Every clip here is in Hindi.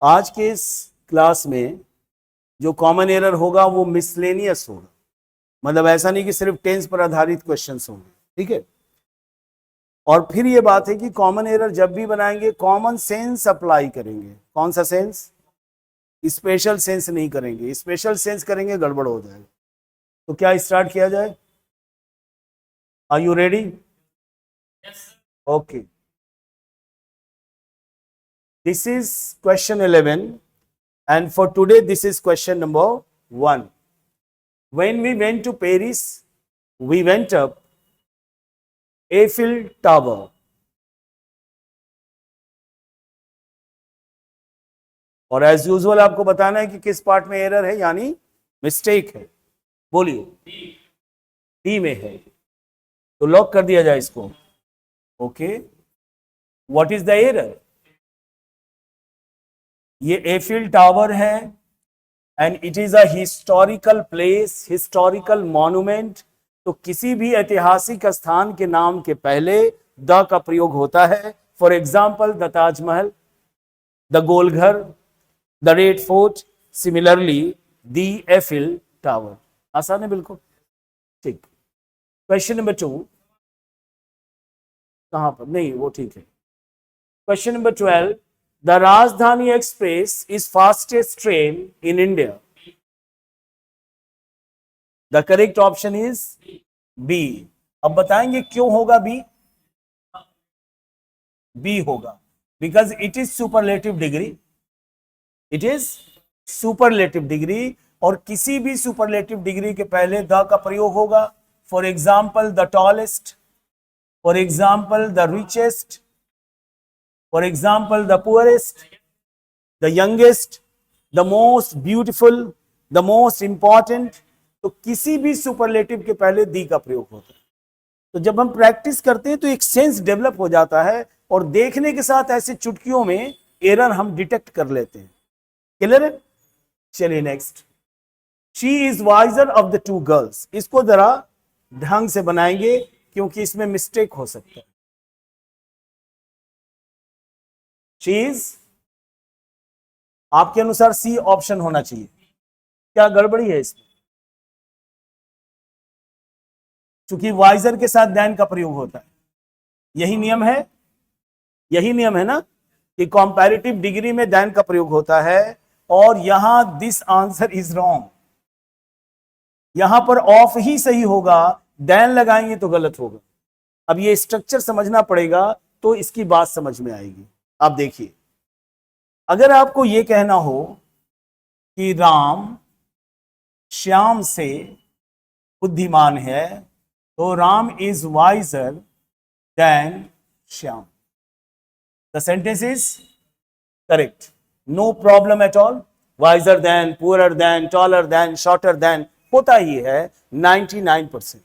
आज के इस क्लास में जो कॉमन एरर होगा वो मिसलेनियस होगा, मतलब ऐसा नहीं कि सिर्फ टेंस पर आधारित क्वेश्चंस होंगे, ठीक है। और फिर ये बात है कि कॉमन एरर जब भी बनाएंगे कॉमन सेंस अप्लाई करेंगे। कौन सा सेंस? स्पेशल सेंस नहीं करेंगे, स्पेशल सेंस करेंगे गड़बड़ हो जाएगा। तो क्या स्टार्ट किया जाए? Are you ready? Okay, this is question 11 and for today this is question number 1. When we went to Paris, we went up Eiffel Tower. और एज यूजुअल आपको बताना है कि किस पार्ट में एरर है, यानी मिस्टेक है। बोलिए। डी में है, तो लॉक कर दिया जाए इसको। Okay, what is the error? ये एफिल टावर है and it is a historical place, historical monument. तो किसी भी ऐतिहासिक स्थान के नाम के पहले द का प्रयोग होता है। For example the Taj Mahal, the Golghar, the red fort, similarly the Eiffel tower. आसान है बिल्कुल, ठीक। क्वेश्चन नंबर 2 कहां पर? नहीं, वो ठीक है। Question number 12, the Rajdhani Express is fastest train in India. The correct option is B. अब बताएंगे क्यों होगा B? B होगा because it is superlative degree. It is superlative degree और किसी भी superlative degree के पहले the का प्रयोग होगा। For example, the tallest, for example, the richest, for example, the poorest, the youngest, the most beautiful, the most important। तो किसी भी सुपरलेटिव के पहले दी का प्रयोग होता है। तो जब हम प्रैक्टिस करते हैं तो एक सेंस डेवलप हो जाता है और देखने के साथ ऐसे चुटकियों में एरर हम डिटेक्ट कर लेते हैं। क्लियर है? चलिए next. She is wiser of the two girls. इसको जरा ढंग से बनाएंगे क्योंकि इसमें मिस्टेक हो सकता है। चीज आपके अनुसार सी ऑप्शन होना चाहिए, क्या गड़बड़ी है इसमें? क्योंकि वाइजर के साथ दैन का प्रयोग होता है, यही नियम है, यही नियम है ना कि कंपैरेटिव डिग्री में दैन का प्रयोग होता है। और यहां दिस आंसर इज रॉन्ग, यहां पर ऑफ ही सही होगा, दैन लगाएंगे तो गलत होगा। अब ये स्ट्रक्चर समझना पड़ेगा तो इसकी बात समझ में आएगी। आप देखिए, अगर आपको यह कहना हो कि राम श्याम से बुद्धिमान है तो Ram is wiser than Shyam. The sentence is correct, no problem at all. Wiser than, poorer than, taller than, shorter than होता ही है 99%।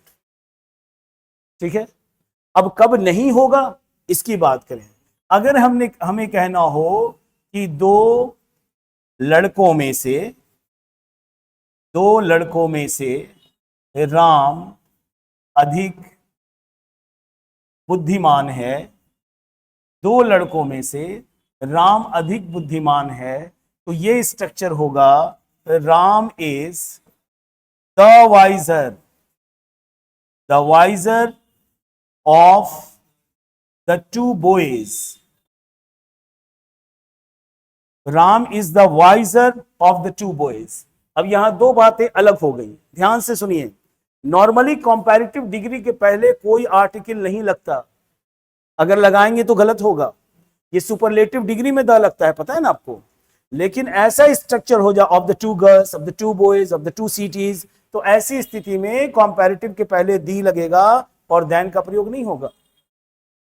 ठीक है, अब कब नहीं होगा इसकी बात करें। अगर हमें कहना हो कि दो लड़कों में से राम अधिक बुद्धिमान है, दो लड़कों में से राम अधिक बुद्धिमान है, तो ये स्ट्रक्चर होगा Ram is the wiser of the two boys. Ram is the wiser of the two boys. अब यहां दो बातें अलग हो गई, ध्यान से सुनिए। नॉर्मली कंपैरेटिव डिग्री के पहले कोई आर्टिकल नहीं लगता, अगर लगाएंगे तो गलत होगा। ये सुपरलेटिव डिग्री में द लगता है, पता है ना आपको। लेकिन ऐसा स्ट्रक्चर हो जाए of the two girls, of the two boys, of the two cities, तो ऐसी स्थिति में कंपैरेटिव के पहले दी लगेगा और देन का प्रयोग नहीं होगा।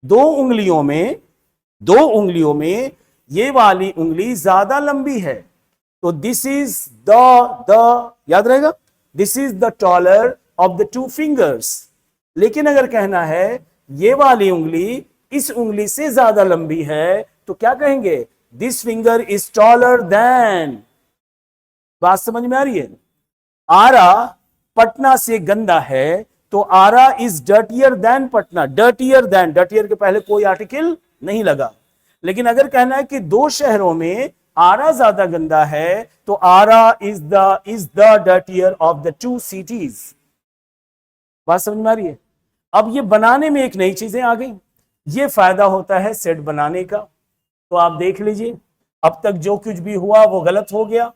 दो उंगलियों में ये वाली उंगली ज्यादा लंबी है, तो दिस इज द याद रहेगा, this is the taller of the two fingers. लेकिन अगर कहना है ये वाली उंगली इस उंगली से ज्यादा लंबी है, तो क्या कहेंगे? This finger is taller than. बात समझ में आ रही है? आरा पटना से गंदा है, तो Arrah is dirtier than Patna. Dirtier than, dirtier के पहले कोई आर्टिकल नहीं लगा। लेकिन अगर कहना है कि दो शहरों में आरा ज्यादा गंदा है, तो Arrah is the dirtier of the two cities. बात समझ में आ रही है? अब ये बनाने में एक नई चीजें आ गई, ये फायदा होता है सेट बनाने का। तो आप देख लीजिए, अब तक जो कुछ भी हुआ वो गलत हो गया,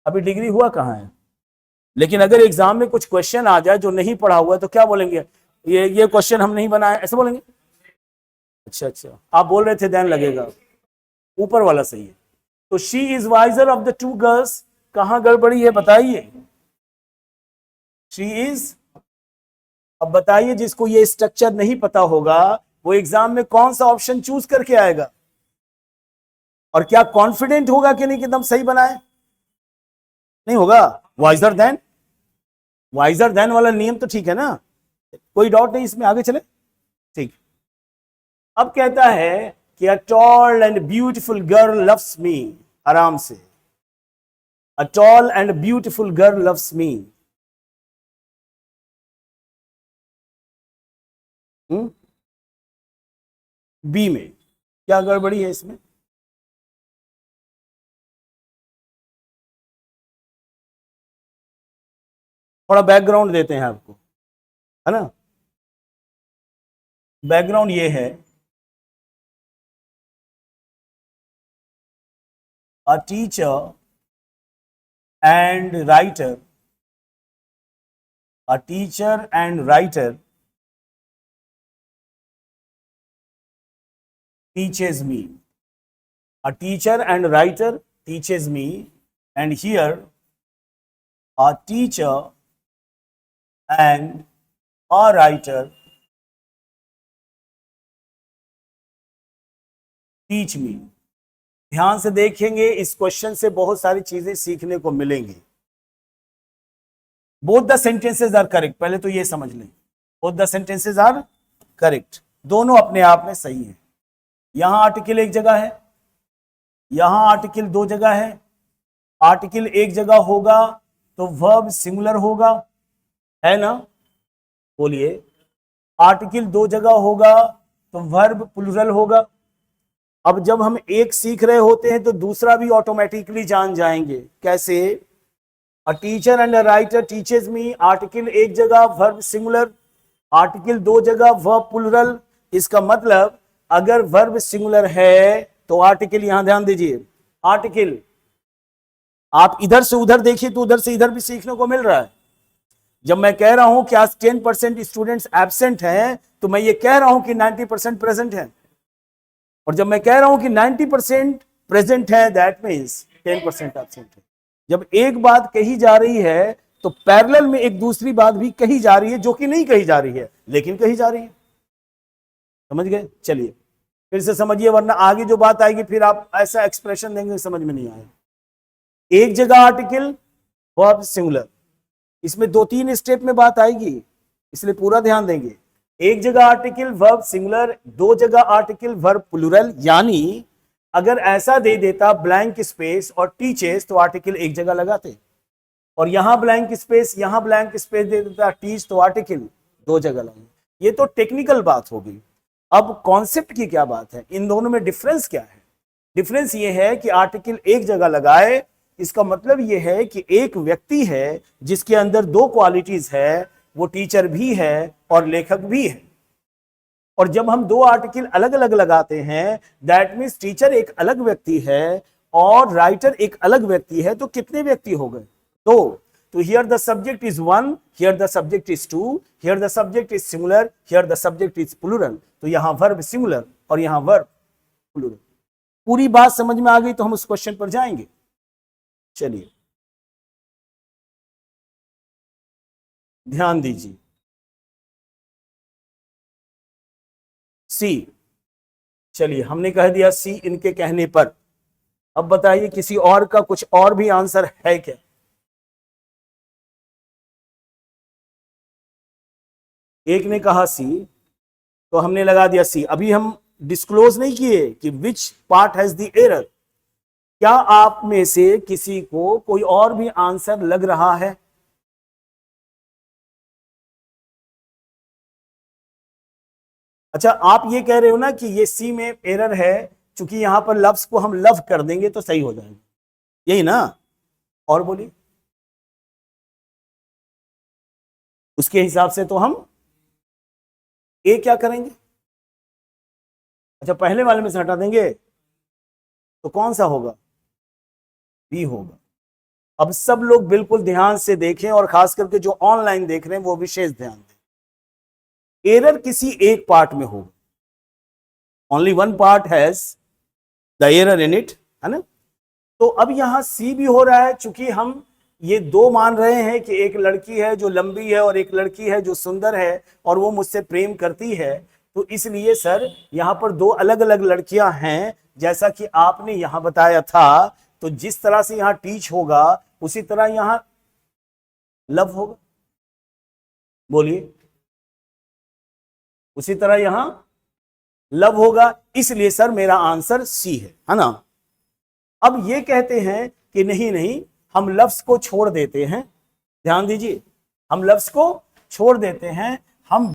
अभी डिग्री हुआ कहां है। लेकिन अगर एग्जाम में कुछ क्वेश्चन आ जाए जो नहीं पढ़ा हुआ है तो क्या बोलेंगे, ये क्वेश्चन हम नहीं बनाए, ऐसे बोलेंगे। अच्छा अच्छा, आप बोल रहे थे देन लगेगा, ऊपर वाला सही है। तो she is wiser of the two girls, कहां गड़बड़ी है बताइए। शी इज, अब बताइए जिसको ये स्ट्रक्चर नहीं पता होगा वो एग्जाम में कौन सा ऑप्शन चूज करके आएगा, और क्या कॉन्फिडेंट होगा कि नहीं कि एकदम सही बनाए? नहीं होगा। वाइजर देन वाला नियम तो ठीक है ना, कोई डाउट नहीं इसमें, आगे चले। ठीक, अब कहता है कि a tall and beautiful girl loves me, आराम से, a tall and beautiful girl loves me. B में क्या गड़बड़ी है इसमें? थोड़ा बैकग्राउंड देते हैं आपको, है ना। बैकग्राउंड ये है, a teacher and writer, a teacher and writer teaches me, a teacher and writer teaches me, and here a teacher and a writer teach me। ध्यान से देखेंगे, इस क्वेश्चन से बहुत सारी चीजें सीखने को मिलेंगी। Both the sentences are correct, पहले तो ये समझ लें, both the sentences are correct, दोनों अपने आप में सही है। यहां आर्टिकल एक जगह है, यहां आर्टिकल दो जगह है। आर्टिकल एक जगह होगा तो वर्ब सिंगुलर होगा, है ना, बोलिए। आर्टिकल दो जगह होगा तो वर्ब प्लूरल होगा। अब जब हम एक सीख रहे होते हैं तो दूसरा भी ऑटोमेटिकली जान जाएंगे। कैसे? A teacher and a writer teaches me, article एक जगह वर्ब सिंगुलर, आर्टिकल दो जगह वर्ब प्लूरल। इसका मतलब अगर वर्ब सिंगुलर है तो आर्टिकल, यहां ध्यान दीजिए, आर्टिकल, आप इधर से उधर देखिए तो उधर से इधर भी सीखने को मिल रहा है। जब मैं कह रहा हूं कि आज 10% स्टूडेंट्स एब्सेंट हैं तो मैं ये कह रहा हूं कि 90% प्रेजेंट है, और जब मैं कह रहा हूं कि 90% प्रेजेंट है दैट मीन्स 10% एब्सेंट है। जब एक बात कही जा रही है तो पैरेलल में एक दूसरी बात भी कही जा रही है जो कि नहीं कही जा रही है लेकिन कही जा रही है। समझ गए? चलिए फिर से समझिए, वरना आगे जो बात आएगी फिर आप ऐसा एक्सप्रेशन देंगे समझ में नहीं आएगा। एक जगह आर्टिकल वर्ब सिंगुलर, इसमें दो तीन स्टेप में बात आएगी इसलिए पूरा ध्यान देंगे। एक जगह आर्टिकल वर्ब सिंगुलर, दो जगह आर्टिकल वर्ब प्लूरल। यानी अगर ऐसा दे देता ब्लैंक स्पेस और टीचेस तो आर्टिकल एक जगह लगाते, और यहां ब्लैंक स्पेस यहां ब्लैंक स्पेस दे देता टीच तो आर्टिकल दो जगह लगाए। ये तो टेक्निकल बात होगी। अब कॉन्सेप्ट की क्या बात है, इन दोनों में डिफरेंस क्या है? डिफरेंस ये है कि आर्टिकल एक जगह लगाए, इसका मतलब ये है कि एक व्यक्ति है जिसके अंदर दो क्वालिटीज है, वो टीचर भी है और लेखक भी है। और जब हम दो आर्टिकल अलग अलग लगाते हैं दैट मीन्स टीचर एक अलग व्यक्ति है और राइटर एक अलग व्यक्ति है, तो कितने व्यक्ति हो गए? दो। तो here the subject is one, here the subject is two, here the subject is singular, here the subject is plural. तो यहां वर्ब सिंगुलर और यहां वर्ब प्लूरल। पूरी बात समझ में आ गई तो हम उस क्वेश्चन पर जाएंगे। चलिए ध्यान दीजिए, सी, चलिए हमने कह दिया सी इनके कहने पर। अब बताइए किसी और का कुछ और भी आंसर है क्या? एक ने कहा सी तो हमने लगा दिया सी। अभी हम डिस्क्लोज नहीं किए कि which part has the error. क्या आप में से किसी को कोई और भी आंसर लग रहा है? अच्छा, आप ये कह रहे हो ना कि ये सी में एरर है, चूंकि यहां पर लफ्ज को हम लव कर देंगे तो सही हो जाएगा, यही ना। और बोलिए, उसके हिसाब से तो हम ए क्या करेंगे? अच्छा, पहले वाले में से हटा देंगे तो कौन सा होगा? बी होगा। अब सब लोग बिल्कुल ध्यान से देखें और खास करके जो ऑनलाइन देख रहे हैं वो विशेष ध्यान दें। एरर किसी एक पार्ट में होगा, only one part has the error in it, है ना। तो अब यहां सी भी हो रहा है, चूंकि हम ये दो मान रहे हैं कि एक लड़की है जो लंबी है और एक लड़की है जो सुंदर है और वो मुझसे प्रेम करती है, तो इसलिए सर यहां पर दो अलग अलग लड़कियां हैं जैसा कि आपने यहां बताया था। तो जिस तरह से यहां टीच होगा उसी तरह यहां लव होगा। बोलिए, उसी तरह यहां लव होगा, इसलिए सर मेरा आंसर सी है ना। अब ये कहते हैं कि नहीं नहीं, हम लफ्ज को छोड़ देते हैं, ध्यान दीजिए, हम लफ्ज को छोड़ देते हैं, हम